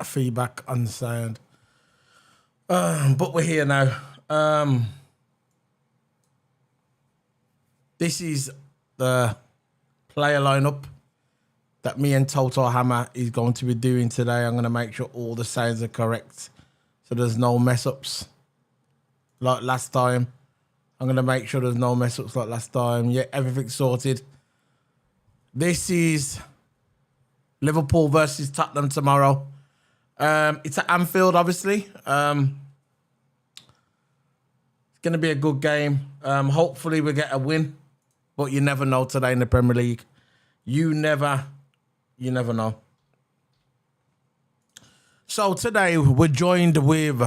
that feedback on the sound. But we're here now. This is the player lineup that me and Toto Hammer is going to be doing today. I'm going to make sure all the sounds are correct, so there's no mess ups like last time. I'm going to make sure there's no mess ups like last time. Yeah, everything's sorted. This is Liverpool versus Tottenham tomorrow. It's at Anfield, obviously. It's going to be a good game. Hopefully we get a win, but you never know today in the Premier League. You never know. So today we're joined with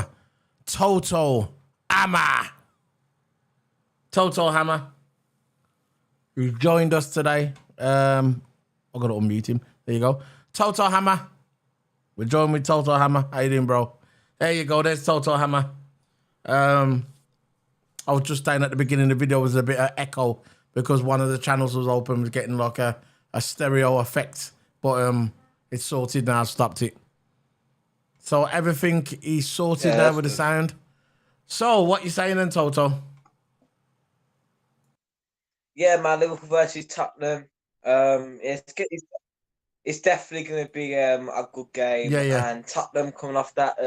Toto Hammer. Toto Hammer, who's joined us today. I've got to unmute him. There you go. Toto Hammer. We're joined with Toto Hammer. How you doing, bro? There you go. There's Toto Hammer. I was just saying at the beginning of the video was a bit of echo because one of the channels was open, was getting like a stereo effect. But it's sorted now. I've stopped it. So everything is sorted now with the sound. So what you saying then, Toto? Yeah, man, Liverpool versus Tottenham. It's definitely going to be a good game. Yeah. And Tottenham coming off that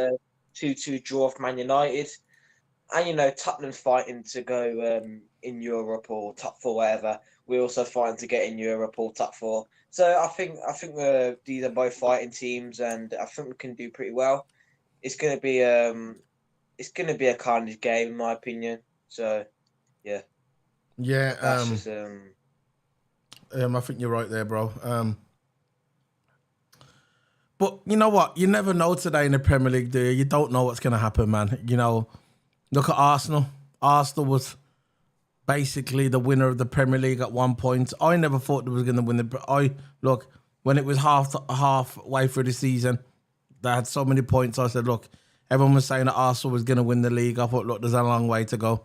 2-2 draw for Man United. And, you know, Tottenham's fighting to go in Europe or top four, whatever. We're also fighting to get in Europe or top four. So I think these are both fighting teams, and I think we can do pretty well. It's going to be a carnage game, in my opinion. So, yeah. Yeah. That's just, I think you're right there, bro. But you know what? You never know today in the Premier League, do you? You don't know what's going to happen, man. You know, look at Arsenal. Arsenal was basically the winner of the Premier League at one point. I never thought they was going to win look, when it was halfway through the season, they had so many points. I said, look, everyone was saying that Arsenal was going to win the league. I thought, look, there's a long way to go.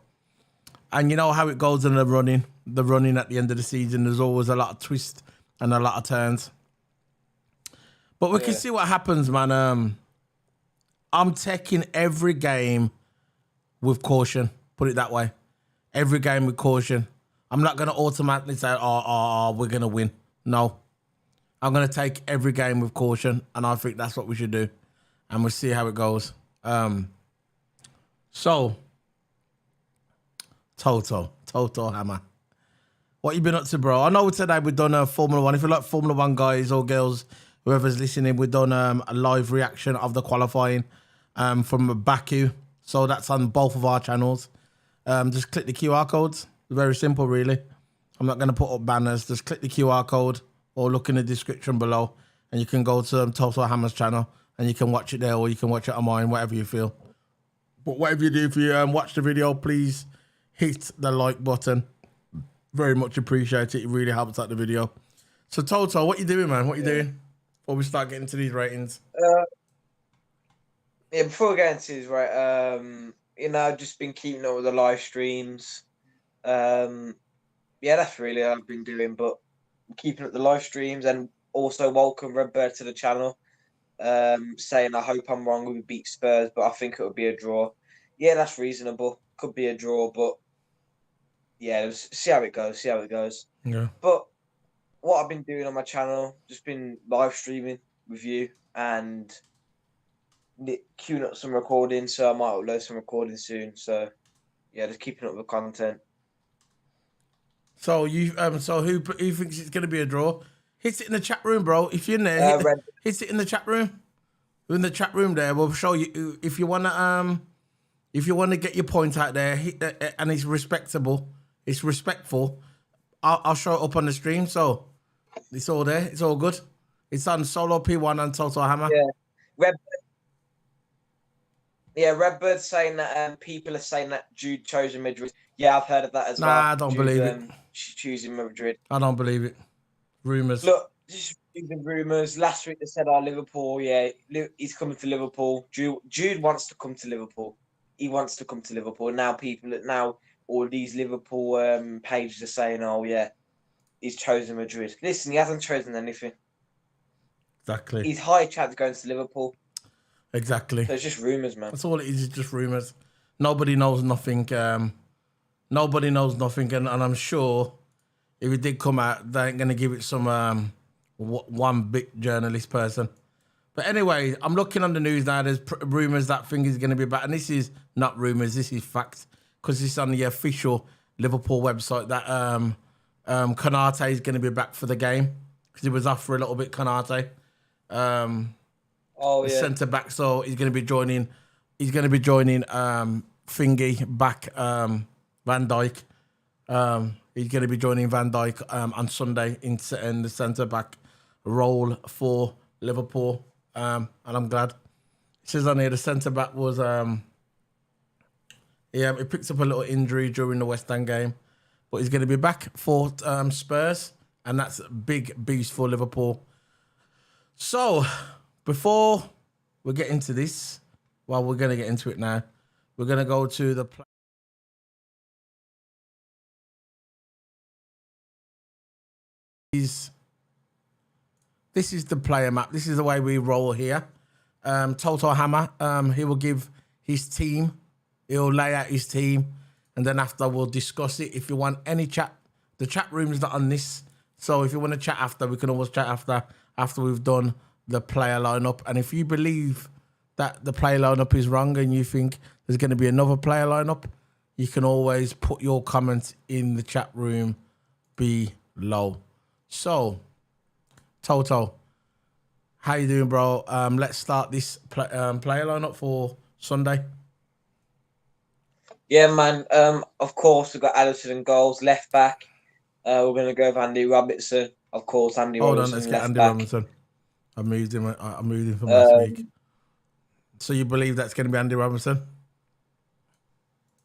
And you know how it goes in the running at the end of the season. There's always a lot of twists and a lot of turns. But we can see what happens, man. I'm taking every game with caution. Put it that way. Every game with caution. I'm not going to automatically say, we're going to win. No. I'm going to take every game with caution, and I think that's what we should do. And we'll see how it goes. So, Toto Hammer. What you been up to, bro? I know today we've done a Formula 1. If you like Formula 1 guys or girls, whoever's listening, we've done a live reaction of the qualifying from Baku. So that's on both of our channels. Just click the QR codes. Very simple, really. I'm not going to put up banners. Just click the QR code or look in the description below, and you can go to Toto Hammer's channel, and you can watch it there, or you can watch it on mine, whatever you feel. But whatever you do, if you watch the video, please hit the like button. Very much appreciate it. It really helps out the video. So, Toto, what you doing, man? What you doing before we start getting to these ratings? Before we get into these, right, you know, I've just been keeping up with the live streams. That's really what I've been doing, but I'm keeping up the live streams, and also welcome Redbird to the channel. Saying I hope I'm wrong, we beat Spurs, but I think it would be a draw. Yeah, that's reasonable. Could be a draw, but yeah, see how it goes. Yeah. But what I've been doing on my channel, just been live streaming with you and queuing up some recording, so I might upload some recording soon. So yeah, just keeping up with content. So you who thinks it's gonna be a draw? Hit it in the chat room, bro. If you're in there, hit it in the chat room. We're in the chat room there. We'll show you if you wanna get your point out there. Hit that, and it's respectable. It's respectful. I'll show it up on the stream. So it's all there. It's all good. It's on Solo P1 and Toto Hammer. Yeah, Redbird's saying that people are saying that Jude chose Madrid. Yeah, I've heard of that as well. Nah, I don't believe it. Choosing Madrid. I don't believe it. Rumours. Look, just reading rumours. Last week they said, Liverpool, he's coming to Liverpool. Jude wants to come to Liverpool. He wants to come to Liverpool. Now all these Liverpool pages are saying, he's chosen Madrid. Listen, he hasn't chosen anything. Exactly. He's high chance of going to Liverpool. Exactly. So it's just rumours, man. That's all it is. It's just rumors. Nobody knows nothing. Nobody knows nothing, and I'm sure if it did come out, they ain't gonna give it some one big journalist person. But anyway, I'm looking on the news now. There's rumors that thing is gonna be back, and this is not rumors. This is facts because it's on the official Liverpool website that Konate is gonna be back for the game because he was off for a little bit. Konate. Oh, yeah. Centre back, so he's going to be joining. He's going to be joining Thingy back, Van Dijk. He's going to be joining Van Dijk on Sunday in the centre back role for Liverpool, and I'm glad. It says on here the centre back was he picked up a little injury during the West Ham game, but he's going to be back for Spurs, and that's a big boost for Liverpool. So, before we get into this, well, we're going to get into it now. We're going to go to the this is the player map. This is the way we roll here. Toto Hammer, he will give his team. He'll lay out his team, and then after we'll discuss it. If you want any chat, the chat room is not on this. So if you want to chat after, we can always chat after we've done the player lineup. And if you believe that the player lineup is wrong and you think there's going to be another player lineup, you can always put your comments in the chat room below. So, Toto, how you doing, bro? Let's start this player lineup for Sunday. Yeah, man. Of course, we've got Alisson in goals, left back. We're going to go with Andy Robertson. Of course, Andy Robertson, Let's get left Andy back. Robinson. I moved him from last week. So you believe that's going to be Andy Robinson?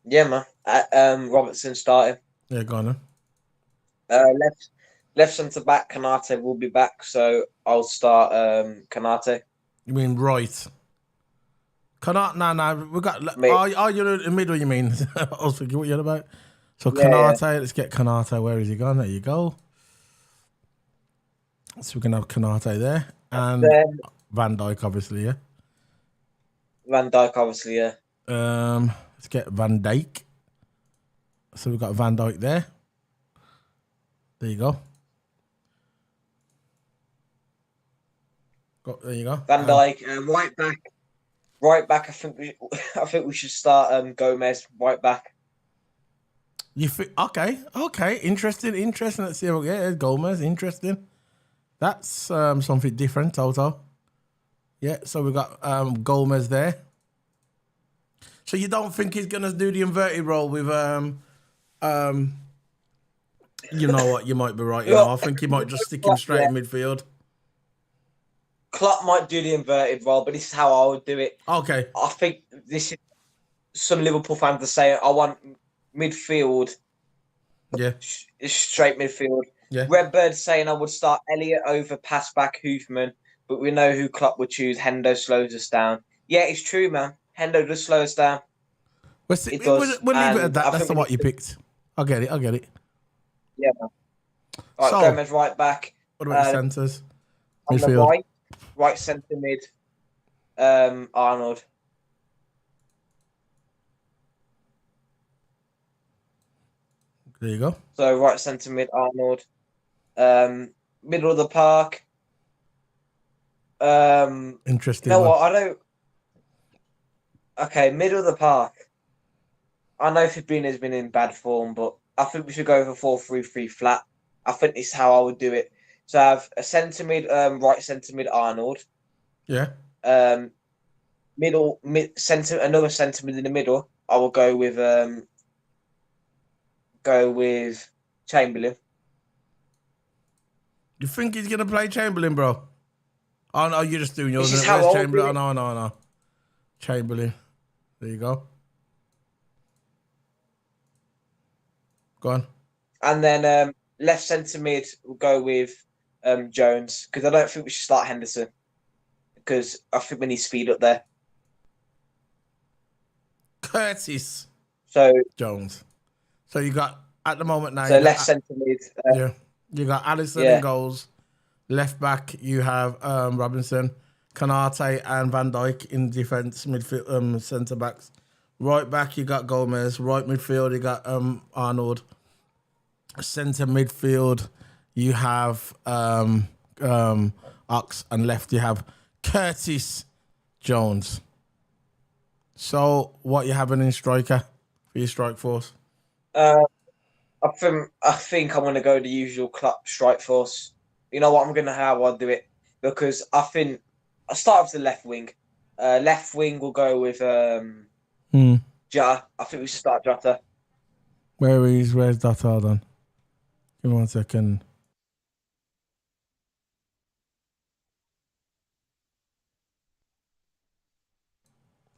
Yeah, man. Robertson starting. Yeah, go on then. Left centre back, Konate will be back, so I'll start Konate. You mean right? No. We got. You're in the middle. You mean? I was thinking what you're about. So Konate, let's get Konate. Where is he gone? There you go. So we can have Konate there and then, Van Dijk, obviously, yeah. Van Dijk, obviously, yeah. Let's get Van Dijk. So we've got Van Dijk there. There you go. There you go. Van Dijk, right back. I think we should start Gomez right back. You okay? Interesting. Let's see. Yeah, Gomez. Interesting. That's something different, Toto. Yeah. So we got Gomez there. So you don't think he's gonna do the inverted role with You know what? You might be right. I think he might just stick him straight in midfield. Klopp might do the inverted role, but this is how I would do it. Okay. I think this is some Liverpool fans are saying I want midfield. Yeah. Straight midfield. Yeah. Redbird saying I would start Elliott over pass back Hoofman, but we know who Klopp would choose. Hendo slows us down. Yeah, it's true, man. Hendo does slow us down. We'll leave it at that. That's what you picked. I get it. Yeah, man. All right, so, Gomez right back. What about the centres? On the right centre mid, Arnold. There you go. So right centre mid, Arnold. Middle of the park. Interesting. You know what? I don't. Okay, middle of the park. I know Fabinho's been in bad form, but I think we should go for 4-3-3 flat. I think this is how I would do it. So I have a centre mid, right centre mid, Arnold. Yeah. Centre, another centre mid in the middle. I will go with Chamberlain. You think he's gonna play Chamberlain, bro? Oh no, you're just doing yours. This is how Chamberlain. Oh, no. Chamberlain. There you go. Go on. And then left centre mid, we'll go with Jones, because I don't think we should start Henderson, because I think we need speed up there. Curtis. So Jones. So you got at the moment now. So left centre mid. Yeah. You got Alisson in goals. Left back, you have Robinson. Kanate and Van Dijk in defence, midfield, centre backs. Right back, you got Gomez. Right midfield, you got Arnold. Centre midfield, you have Ox, and left you have Curtis Jones. So, what you having in striker for your strike force? I think I'm gonna go the usual club strike force. You know what? I'm gonna how I'll do it because I think I start with the left wing. Left wing will go with Jota. I think we should start Jota. Where's that? Hold on. Give me 1 second.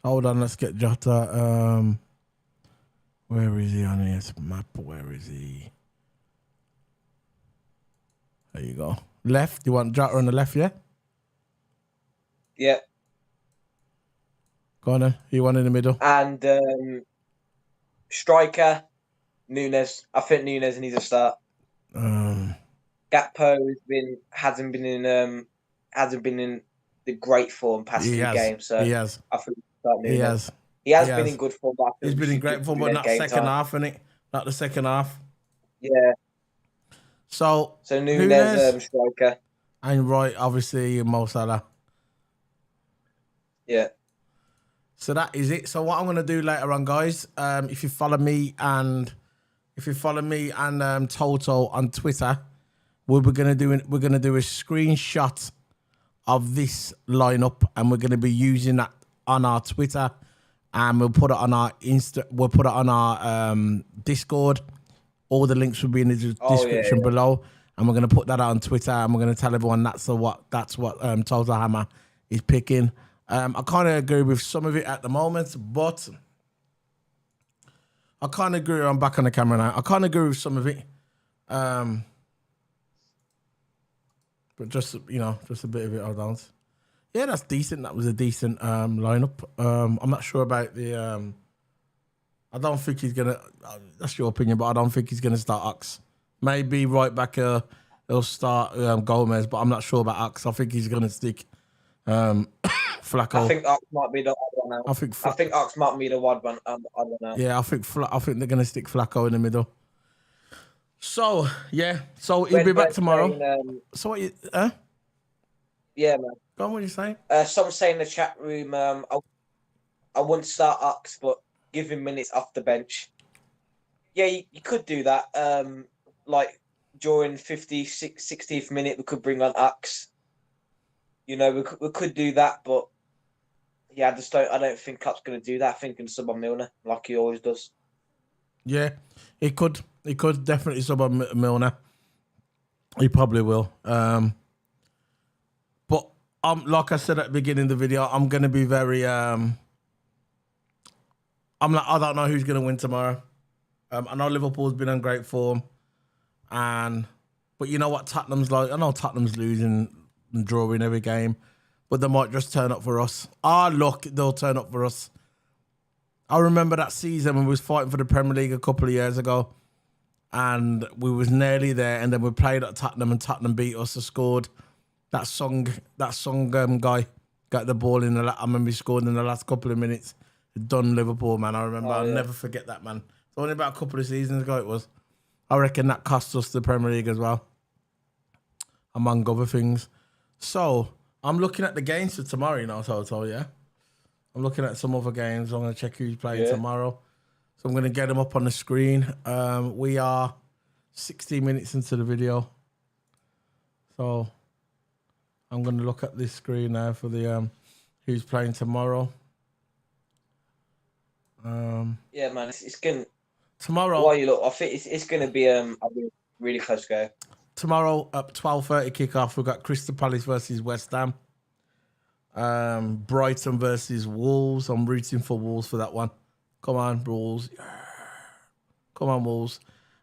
Hold on, let's get Jota. Where is he on his map? Where is he? There you go. Left. You want Jota on the left, yeah? Yeah. Go on then. You want in the middle? And striker, Nunes. I think Nunes needs a start. Gakpo hasn't been in the great form past few games. So he has. I think start Nunes. He has been in good form. But he's been in great form, but not second half, innit? Not the second half. Yeah. So Nunes striker. And right, obviously, Mo Salah. Yeah. So that is it. So what I'm gonna do later on, guys, if you follow me and Toto on Twitter, we're gonna do a screenshot of this lineup, and we're gonna be using that on our Twitter, and we'll put it on our we'll put it on our Discord. All the links will be in the description below, and we're gonna put that out on Twitter, and we're gonna tell everyone that's what Toto Hammer is picking. I kind of agree with some of it at the moment, but I kind of agree. I'm back on the camera now. I kind of agree with some of it, but just a bit of it I don't. Yeah, that's decent. That was a decent lineup. I'm not sure about the. I don't think he's gonna. That's your opinion, but I don't think he's gonna start Ox. Maybe right back. He'll start Gomez, but I'm not sure about Ox. I think he's gonna stick. Flacco. I think Ox might be the odd one out. I think Ox might be the odd one out. Yeah, I think they're gonna stick Flacco in the middle. So yeah, so he'll be back tomorrow. So what? Yeah, man. Go on, what are you saying? Someone saying in the chat room, I wouldn't start Ox, but give him minutes off the bench. Yeah, you could do that. Like during 60th minute, we could bring on Ox. You know, we could do that, but yeah, I don't think Klopp's going to do that. I think he'll sub on Milner like he always does. Yeah, he could definitely sub on Milner. He probably will. But like I said at the beginning of the video, I'm going to be very. I don't know who's going to win tomorrow. I know Liverpool's been on great form, but you know what Tottenham's like. I know Tottenham's losing and drawing every game, but they might just turn up for us. Look, they'll turn up for us. I remember that season when we was fighting for the Premier League a couple of years ago, and we was nearly there, and then we played at Tottenham, and Tottenham beat us and scored. That song guy got the ball in I remember he scored in the last couple of minutes. Done Liverpool, man. I remember. I'll never forget that, man. It's only about a couple of seasons ago it was. I reckon that cost us the Premier League as well, among other things. So I'm looking at the games for tomorrow, Toto, yeah? I'm looking at some other games. I'm going to check who's playing tomorrow. So I'm going to get them up on the screen. We are 60 minutes into the video. So I'm going to look at this screen now for the who's playing tomorrow. Yeah, man, it's going to... Tomorrow... While you look, I think it's going to be a really close game. Tomorrow at 12:30 kickoff, we've got Crystal Palace versus West Ham. Brighton versus Wolves. I'm rooting for Wolves for that one. Come on, Wolves. Come on, Wolves.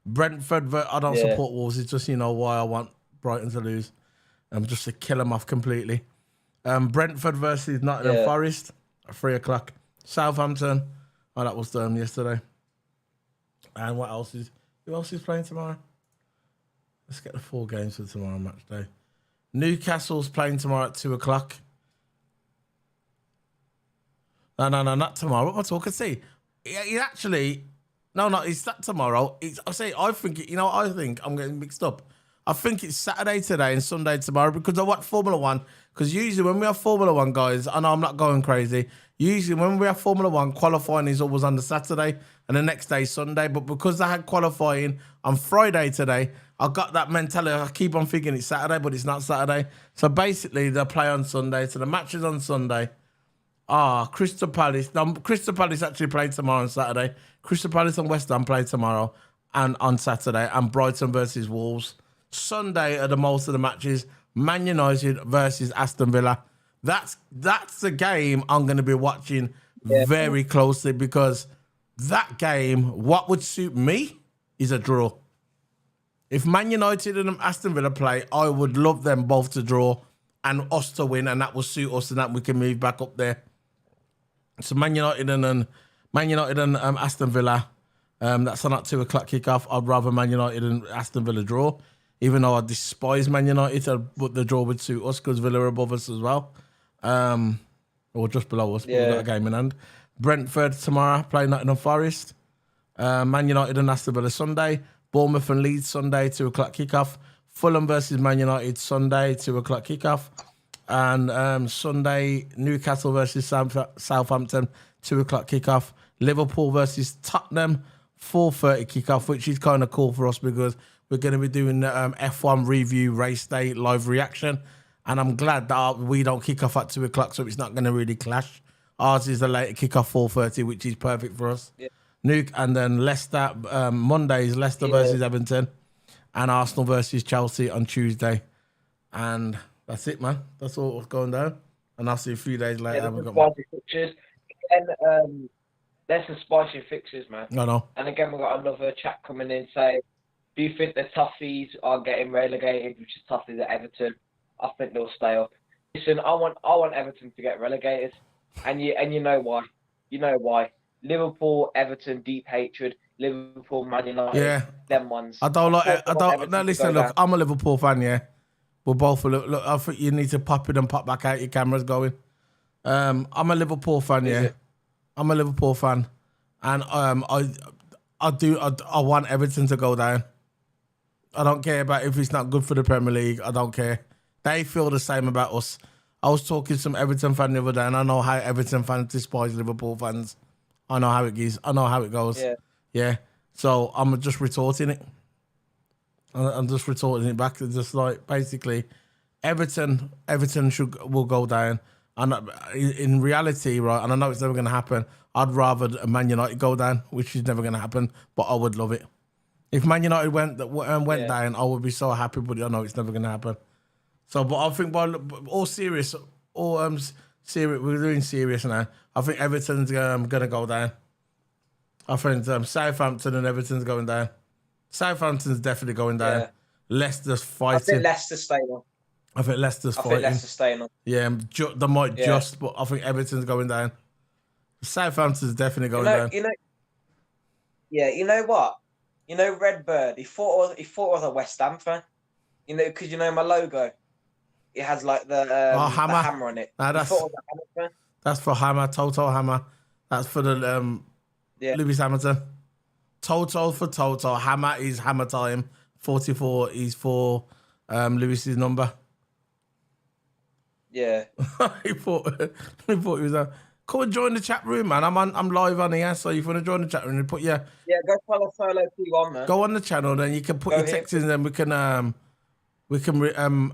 Brentford, I don't support Wolves. It's just, why I want Brighton to lose. Just to kill them off completely. Brentford versus Nottingham Forest at 3 o'clock. Southampton. Oh, that was done yesterday. And who else is playing tomorrow? Let's get the 4 games for tomorrow match day. Newcastle's playing tomorrow at 2 o'clock. No, not tomorrow. What am I talking? See, it actually, no, it's not tomorrow. I think, you know what I think? I'm getting mixed up. I think it's Saturday today and Sunday tomorrow because I watch Formula One. Because usually when we have Formula One, guys, I know I'm not going crazy. Usually when we have Formula One, qualifying is always on the Saturday and the next day Sunday. But because I had qualifying on Friday today, I got that mentality. I keep on thinking it's Saturday, but it's not Saturday. So basically, they'll play on Sunday. So the match is on Sunday. Crystal Palace. No, Crystal Palace actually played tomorrow on Saturday. Crystal Palace and West Ham play tomorrow and on Saturday. And Brighton versus Wolves. Sunday are the most of the matches. Man United versus Aston Villa. That's the game I'm going to be watching very closely because that game, what would suit me is a draw. If Man United and Aston Villa play, I would love them both to draw and us to win, and that will suit us, and that we can move back up there. So Man United and Aston Villa, that's on at 2 o'clock kickoff. I'd rather Man United and Aston Villa draw, even though I despise Man United, but the draw would suit us because Villa are above us as well, or just below us. But we've got a game in hand. Brentford tomorrow play Nottingham Forest. Man United and Aston Villa Sunday. Bournemouth and Leeds Sunday, 2 o'clock kickoff. Fulham versus Man United Sunday, 2 o'clock kickoff. And Sunday, Newcastle versus Southampton, 2 o'clock kickoff. Liverpool versus Tottenham, 4:30 kickoff, which is kind of cool for us because we're going to be doing F1 review race day live reaction. And I'm glad that we don't kick off at 2 o'clock, so it's not going to really clash. Ours is a later kickoff, 4:30, which is perfect for us. Yeah. And then Leicester, Monday is Leicester versus Everton, and Arsenal versus Chelsea on Tuesday. And that's it, man. That's all what's going down. And I'll see a few days later. We've got spicy fixtures. And there's some spicy fixtures, man. I know. And again, we've got another chat coming in saying, do you think the Toffees are getting relegated, which is Toffees at Everton? I think they'll stay up. Listen, I want Everton to get relegated. And you know why. You know why. Liverpool, Everton, deep hatred. Liverpool, Man United, them ones. Look, I'm a Liverpool fan, yeah. We're both look, I think you need to pop it and pop back out. Your camera's going. I'm a Liverpool fan, yeah. I'm a Liverpool fan. And I want Everton to go down. I don't care about if it's not good for the Premier League. I don't care. They feel the same about us. I was talking to some Everton fan the other day, and I know how Everton fans despise Liverpool fans. I know how it is. I know how it goes. Yeah. So I'm just retorting it. I'm just retorting it back. It's just like basically, Everton will go down. And in reality, right, and I know it's never going to happen, I'd rather Man United go down, which is never going to happen, but I would love it. If Man United went down, I would be so happy, but I know it's never going to happen. So, but I think all serious, serious, we're doing serious now. I think Everton's going to go down. I think Southampton and Everton's going down. Southampton's definitely going down. Yeah. Leicester's fighting. I think Leicester's staying on. I think Leicester's fighting. Leicester's staying on. Yeah, they might just, but I think Everton's going down. Southampton's definitely going down. You know what? You know Redbird. He thought I was a West Ham fan. You know, because you know my logo. It has like the hammer on it. Nah, that's for Hammer, Toto Hammer. That's for the Lewis Hamilton. Toto for Toto. Hammer is Hammer Time. 44 is for Lewis's number. Yeah. he thought he was come and join the chat room, man. I'm live on here, so if you want to join the chat room, put go follow Solo P1, man. Go on the channel, then you can put your texts in, and we can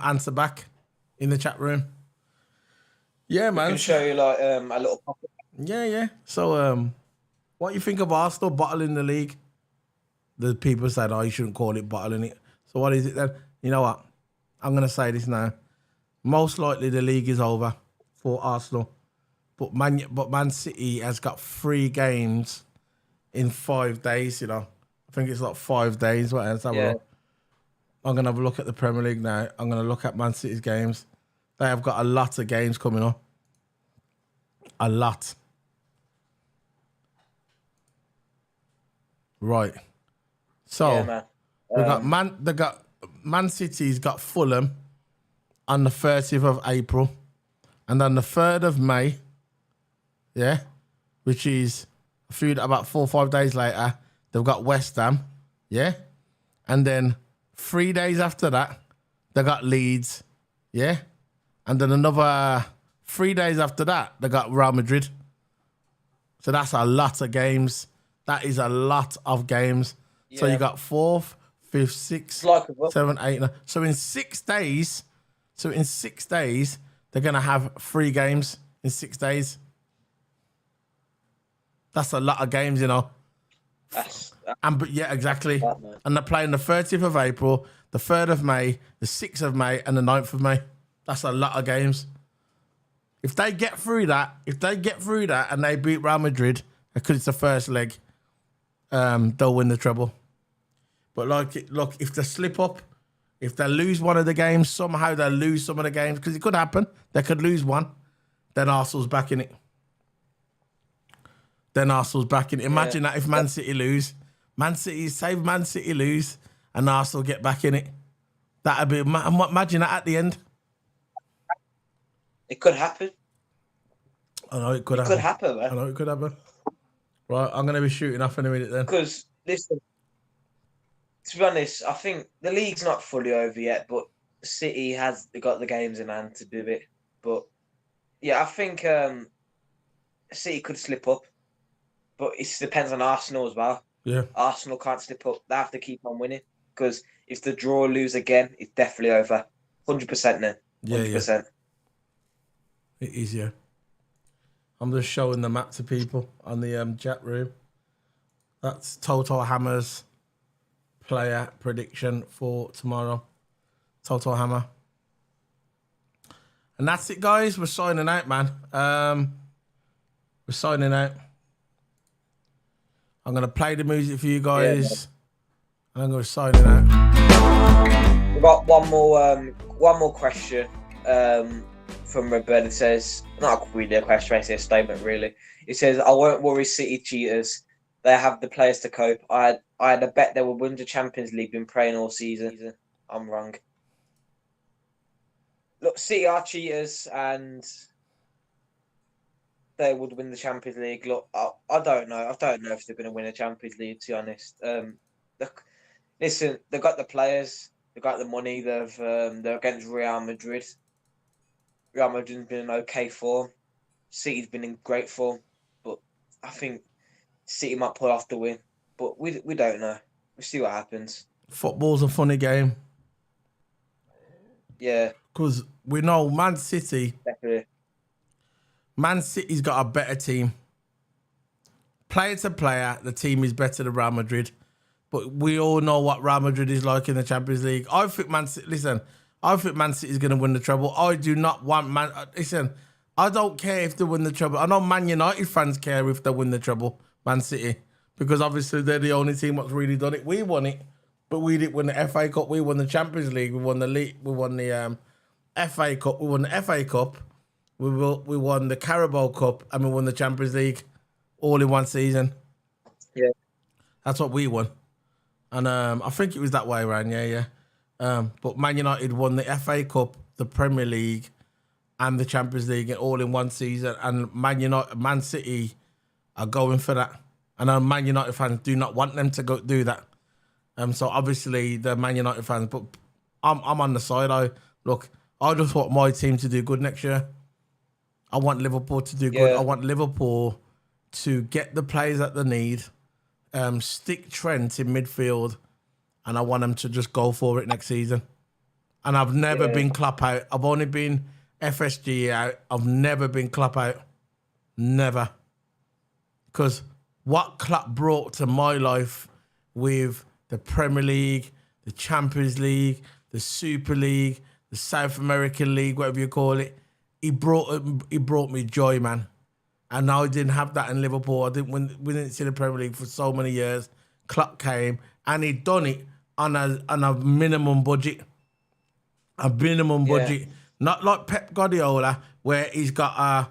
answer back in the chat room. Yeah, man. I can show you like a little pocket. Yeah. So, what do you think of Arsenal bottling the league? The people said, you shouldn't call it bottling it. So what is it then? You know what? I'm going to say this now. Most likely the league is over for Arsenal. But Man City has got 3 games in 5 days, you know. I think it's like 5 days. What else? I'm going to have a look at the Premier League now. I'm going to look at Man City's games. They have got a lot of games coming up. A lot. Right. So we got Man City's got Fulham on the 30th of April, and on the 3rd of May, which is about 4 or 5 days later, they've got West Ham, yeah? And then 3 days after that, they got Leeds, yeah? And then another 3 days after that, they got Real Madrid. So that's a lot of games. That is a lot of games. Yeah. So you got 4th, 5th, 6th, 7th, 8th, 9th. So in 6 days, they're going to have 3 games in 6 days. That's a lot of games, you know. Yeah, exactly. And they're playing the 30th of April, the 3rd of May, the 6th of May, and the 9th of May. That's a lot of games. If they get through that, and they beat Real Madrid, because it's the first leg, they'll win the treble. But look, if they slip up, if they lose one of the games, somehow they lose some of the games, because it could happen. They could lose one. Then Arsenal's back in it. Imagine that if Man City lose. Man City lose, and Arsenal get back in it. That'd be, imagine that at the end. It could happen. I know it could happen, man. I know it could happen. Right, I'm going to be shooting off in a minute then. Because, listen, to be honest, I think the league's not fully over yet, but City has got the games in hand to do it. But, yeah, I think City could slip up. But it depends on Arsenal as well. Yeah. Arsenal can't slip up. They have to keep on winning. Because if the draw lose again, it's definitely over. 100% then. 100%. Yeah. It is, yeah. I'm just showing the map to people on the chat room. That's Toto Hammer's player prediction for tomorrow. Toto Hammer. And that's it, guys. We're signing out, man. We're signing out. I'm going to play the music for you guys. And I'm going to sign it out. We've got one more question. From Roberta. It says, not really a question, it's a statement really. It says, I won't worry City cheaters. They have the players to cope. I had a bet they would win the Champions League, been praying all season. I'm wrong. Look, City are cheaters and they would win the Champions League. Look, I don't know. I don't know if they're going to win a Champions League, to be honest. Look, listen, they've got the players, they've got the money, they're against Real Madrid. Real Madrid's been in okay form. City's been in great form. But I think City might pull off the win. But we don't know. We'll see what happens. Football's a funny game. Yeah. Because we know Man City. Definitely. Man City's got a better team. Player to player, the team is better than Real Madrid. But we all know what Real Madrid is like in the Champions League. I think Man City... Listen... I think Man City is going to win the treble. I do not want Man... Listen, I don't care if they win the treble. I know Man United fans care if they win the treble, Man City, because obviously they're the only team that's really done it. We won it, but we didn't win the FA Cup. We won the Champions League. We won the league. We won the FA Cup. We won the FA Cup. We won the Carabao Cup, and we won the Champions League all in one season. Yeah. That's what we won. And I think it was that way around, yeah. But Man United won the FA Cup, the Premier League, and the Champions League all in one season. And Man City are going for that. And Man United fans do not want them to go do that. So obviously the Man United fans, but I'm on the side. I just want my team to do good next year. I want Liverpool to do good. I want Liverpool to get the players that they need, stick Trent in midfield, and I want them to just go for it next season. And I've never been Klopp out. I've only been FSG out. I've never been Klopp out. Never. Because what Klopp brought to my life with the Premier League, the Champions League, the Super League, the South American League, whatever you call it, he brought me joy, man. And I didn't have that in Liverpool. We didn't see the Premier League for so many years. Klopp came and he'd done it on a minimum budget. A minimum budget. Not like Pep Guardiola, where he's got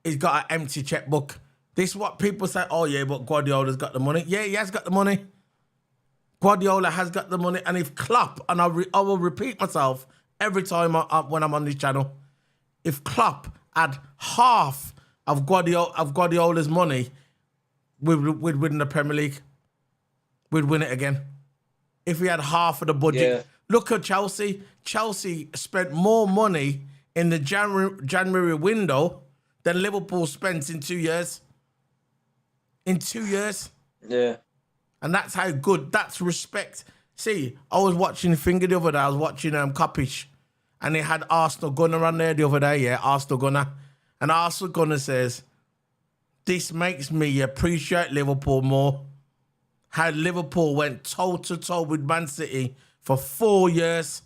an empty checkbook. This is what people say, oh yeah, but Guardiola's got the money. Yeah, he has got the money. Guardiola has got the money. And if Klopp, and I will repeat myself every time when I'm on this channel, if Klopp had half of Guardiola's money, we'd win the Premier League. We'd win it again. If we had half of the budget. Yeah. Look at Chelsea. Chelsea spent more money in the January window than Liverpool spent in 2 years. In 2 years. Yeah. And that's how good, that's respect. See, I was watching Finger the other day. I was watching Kopish. And they had Arsenal Gunner on there the other day. Yeah, Arsenal Gunner. And Arsenal Gunner says, this makes me appreciate Liverpool more. How Liverpool went toe-to-toe with Man City for 4 years.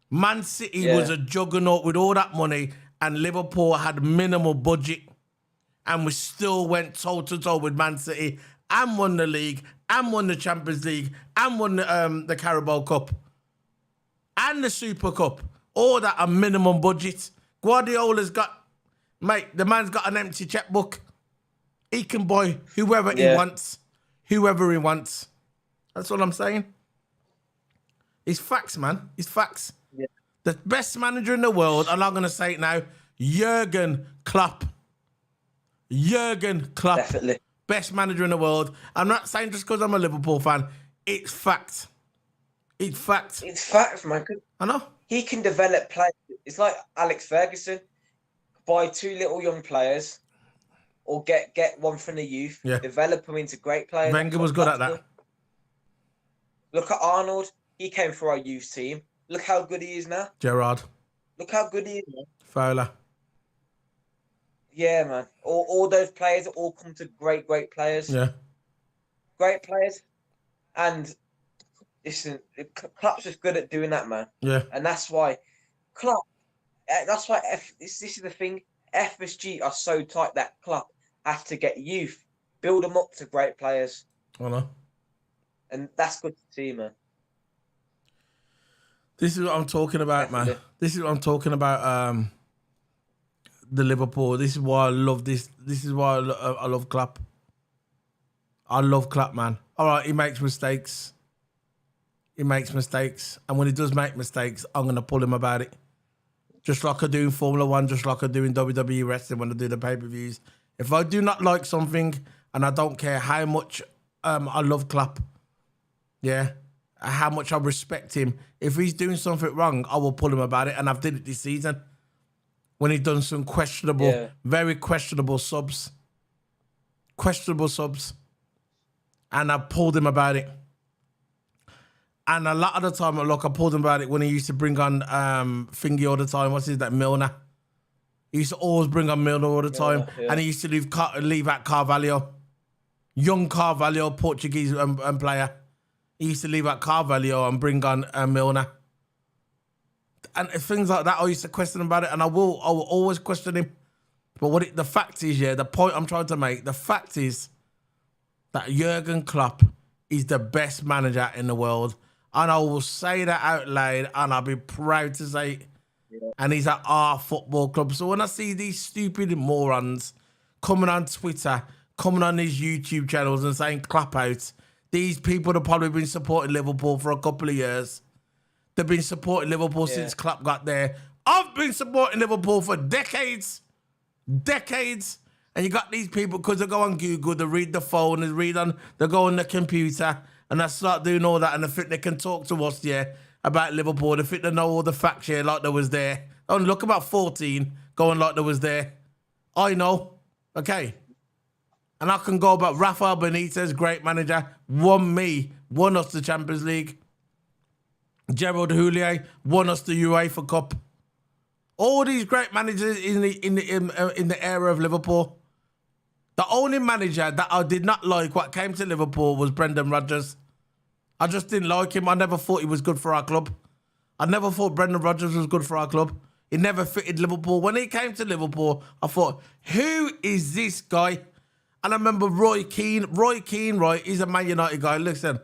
Man City was a juggernaut with all that money, and Liverpool had minimal budget. And we still went toe-to-toe with Man City and won the league, and won the Champions League, and won the Carabao Cup, and the Super Cup. All that a minimum budget. Guardiola's got, mate, the man's got an empty checkbook. He can buy whoever he wants. Whoever he wants. That's all I'm saying. It's facts, man. It's facts. Yeah. The best manager in the world, and I'm going to say it now, Jurgen Klopp. Jurgen Klopp. Definitely. Best manager in the world. I'm not saying just because I'm a Liverpool fan. It's fact. It's fact. It's facts, man. I know. He can develop players. It's like Alex Ferguson. Buy 2 little young players, or get one from the youth. Yeah. Develop them into great players. Wenger was good at that. Look at Arnold. He came for our youth team. Look how good he is now. Gerrard. Look how good he is now. Fowler. Yeah, man. All those players all come to great players. Yeah. Great players. And listen, Klopp's just good at doing that, man. Yeah. And that's why Klopp, this is the thing, FSG are so tight that Klopp has to get youth, build them up to great players. I know. And that's good to see, man. This is what I'm talking about, Definitely. man. This is what I'm talking about. The Liverpool. This is why I love this. This is why I love Klopp. I love Klopp, man. All right, he makes mistakes. He makes mistakes. And when he does make mistakes, I'm going to pull him about it. Just like I do in Formula 1, just like I do in WWE Wrestling when I do the pay-per-views. If I do not like something, and I don't care how much I love Klopp, yeah, how much I respect him, if he's doing something wrong, I will pull him about it. And I've did it this season. When he's done some questionable, very questionable subs. Questionable subs. And I pulled him about it. And a lot of the time, look, I pulled him about it when he used to bring on Thingy all the time. What's his name? Milner. He used to always bring on Milner all the time. And he used to leave out Carvalho. Young Carvalho, Portuguese player. He used to leave out Carvalho and bring on Milner. And things like that, I used to question him about it, and I will always question him. But the fact is, the point I'm trying to make, the fact is that Jurgen Klopp is the best manager in the world, and I will say that out loud, and I'll be proud to say it. Yeah. And he's at our football club. So when I see these stupid morons coming on Twitter, coming on these YouTube channels and saying Klopp out, these people have probably been supporting Liverpool for a couple of years. They've been supporting Liverpool since Klopp got there. I've been supporting Liverpool for decades. Decades. And you got these people, because they go on Google, they read the phone, they go on the computer, and they start doing all that, and they think they can talk to us, about Liverpool. They think they know all the facts, like they was there. Oh, look, about 14, going like they was there. I know. Okay. And I can go about Rafael Benitez, great manager, won us the Champions League. Gerard Houllier won us the UEFA Cup. All these great managers in the era of Liverpool. The only manager that I did not like what came to Liverpool was Brendan Rodgers. I just didn't like him. I never thought he was good for our club. I never thought Brendan Rodgers was good for our club. He never fitted Liverpool. When he came to Liverpool, I thought, who is this guy? And I remember Roy Keane. Roy Keane, right, he's a Man United guy. Listen,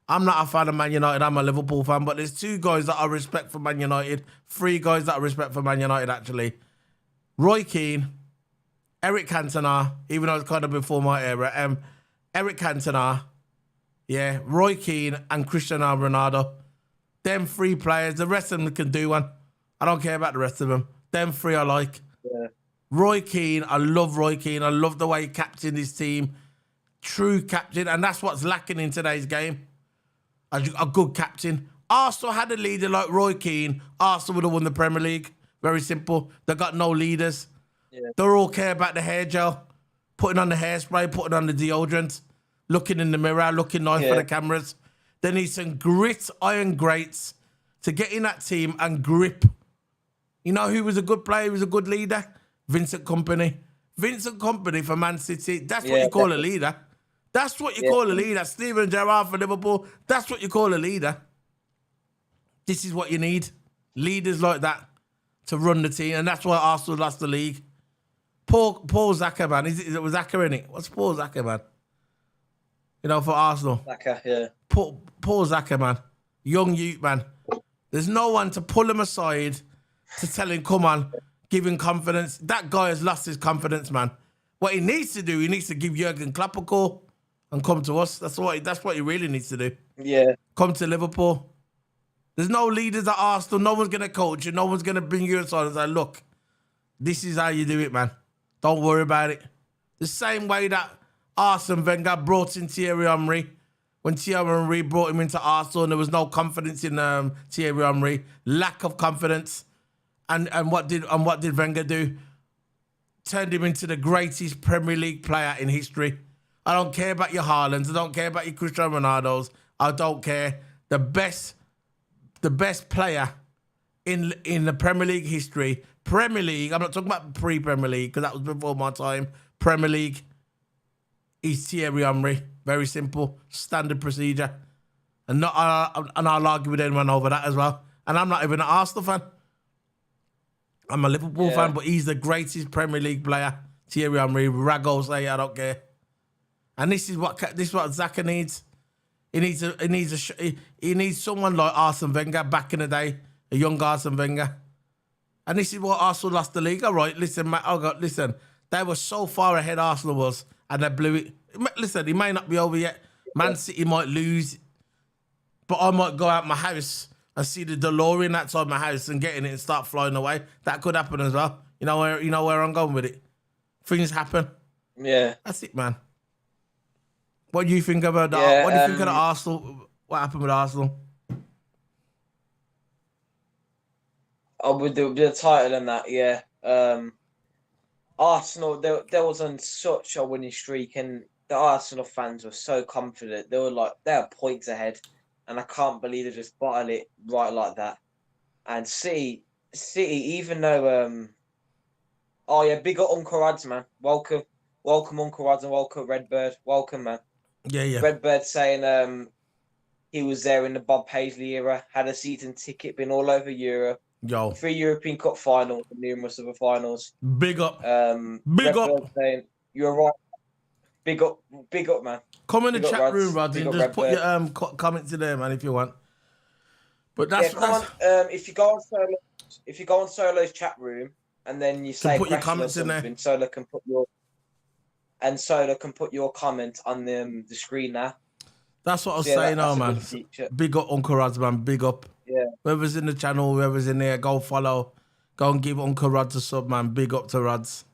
I'm not a fan of Man United. I'm a Liverpool fan. But there's 2 guys that I respect for Man United. 3 guys that I respect for Man United, actually. Roy Keane, Eric Cantona, even though it's kind of before my era. Eric Cantona, Roy Keane, and Cristiano Ronaldo. Them 3 players. The rest of them can do one. I don't care about the rest of them. Them 3 I like. Yeah. Roy Keane, I love Roy Keane. I love the way he captained his team. True captain, and that's what's lacking in today's game. A good captain. Arsenal had a leader like Roy Keane. Arsenal would have won the Premier League. Very simple. They got no leaders. Yeah. They all care about the hair gel, putting on the hairspray, putting on the deodorant, looking in the mirror, looking nice for the cameras. They need some grit, iron grates to get in that team and grip. You know who was a good player, who was a good leader? Vincent Kompany. Vincent Kompany for Man City. That's what you call a leader. That's what you call a leader. Steven Gerrard for Liverpool. That's what you call a leader. This is what you need. Leaders like that to run the team. And that's why Arsenal lost the league. Paul Zaka, man. Is it was Zaka, innit? What's Paul Zaka, man? You know, for Arsenal. Zaka, yeah. Paul Zaka, man. Young youth, man. There's no one to pull him aside to tell him, come on, give him confidence. That guy has lost his confidence, man. What he needs to do, he needs to give Jurgen Klopp a call and come to us. That's what he really needs to do. Yeah. Come to Liverpool. There's no leaders at Arsenal. No one's going to coach you. No one's going to bring you aside and say, look, this is how you do it, man. Don't worry about it. The same way that Arsene Wenger brought in Thierry Henry. When Thierry Henry brought him into Arsenal and there was no confidence in Thierry Henry. Lack of confidence. And what did Wenger do? Turned him into the greatest Premier League player in history. I don't care about your Haalands. I don't care about your Cristiano Ronaldos. I don't care. The best player in the Premier League history. Premier League. I'm not talking about pre-Premier League because that was before my time. Premier League is Thierry Henry. Very simple, standard procedure, and I'll argue with anyone over that as well. And I'm not even an Arsenal fan. I'm a Liverpool fan, but he's the greatest Premier League player. Thierry Henry, Rago say I don't care. And this is what Zaka needs. He needs someone like Arsene Wenger back in the day, a young Arsene Wenger. And this is what Arsenal lost the league. All right, listen, listen. They were so far ahead, Arsenal was, and they blew it. Listen, it may not be over yet. Man City might lose, but I might go out my house and see the DeLorean outside my house and get in it and start flying away. That could happen as well. You know where I'm going with it. Things happen. Yeah, that's it, man. What do you think about that? What do you think of the Arsenal? What happened with Arsenal? With the title and that, yeah. Arsenal, there was on such a winning streak, and the Arsenal fans were so confident. They were points ahead, and I can't believe they just bottled it right like that. And City, even though, big up Uncle Rads, man. Welcome Uncle Rads, and welcome Redbird. Welcome, man. Yeah. Redbird saying he was there in the Bob Paisley era, had a season ticket, been all over Europe. 3 European Cup finals and numerous other finals. Big up. Big up. Saying, you're right. Big up, man. Come in the chat room, Rod, and just put your comments in there, man, if you want. But that's if you go on Solo's chat room and then you say put your comments in there. Solo can put your comment on the screen now. That's what I was saying now, man. Big up Uncle Rods, man. Big up. Yeah. Whoever's in the channel, whoever's in there, go follow. Go and give Uncle Rods a sub, man. Big up to Rods.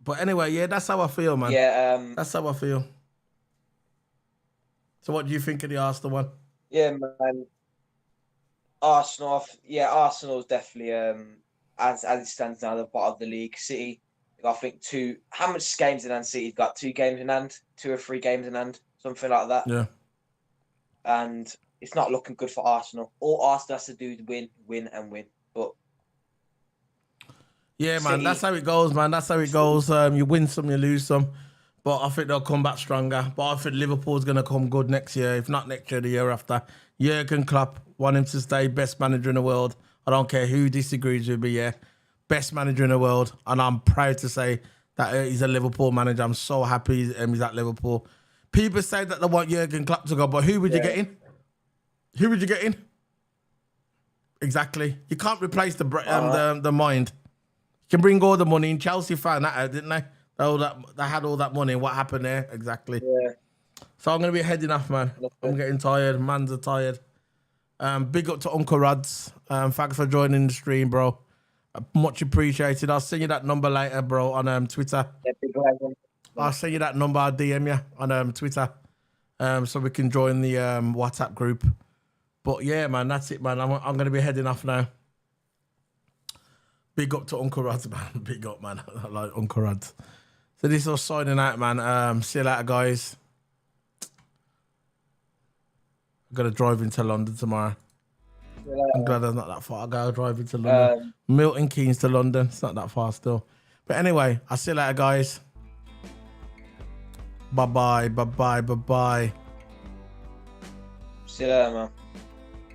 But anyway, yeah, that's how I feel, man. Yeah. That's how I feel. So what do you think of the Arsenal one? Yeah, man. Arsenal's definitely as it stands now, the bottom of the league. City, I think how much games in hand City's got? 2 games in hand? 2 or 3 games in hand? Something like that. Yeah. And it's not looking good for Arsenal. All Arsenal has to do is win, and win. But yeah, man, that's how it goes, man. That's how it goes. You win some, you lose some. But I think they'll come back stronger. But I think Liverpool's going to come good next year. If not next year, the year after. Jurgen Klopp, want him to stay best manager in the world. I don't care who disagrees with me, yeah. Best manager in the world. And I'm proud to say that he's a Liverpool manager. I'm so happy he's at Liverpool. People say that they want Jurgen Klopp to go, but who would you get in? Who would you get in? Exactly. You can't replace the mind. You can bring all the money in. Chelsea found that out, didn't they? They had all that money. What happened there? Exactly. Yeah. So I'm going to be heading off, man. I'm getting tired. Mans are tired. Big up to Uncle Rods. Thanks for joining the stream, bro. Much appreciated. I'll send you that number later, bro, on Twitter. Yeah, big legend. I'll send you that number. I'll DM you on Twitter, so we can join the WhatsApp group. But yeah, man, that's it, man. I'm gonna be heading off now. Big up to Uncle Rod, man. Big up, man. I like Uncle Rod. So this is us signing out, man. See you later, guys. I'm gonna drive into London tomorrow. I'm glad I'm not that far. I gotta drive into London. Milton Keynes to London. It's not that far still. But anyway, I'll see you later, guys. Bye-bye, bye-bye, bye-bye. See you later, man.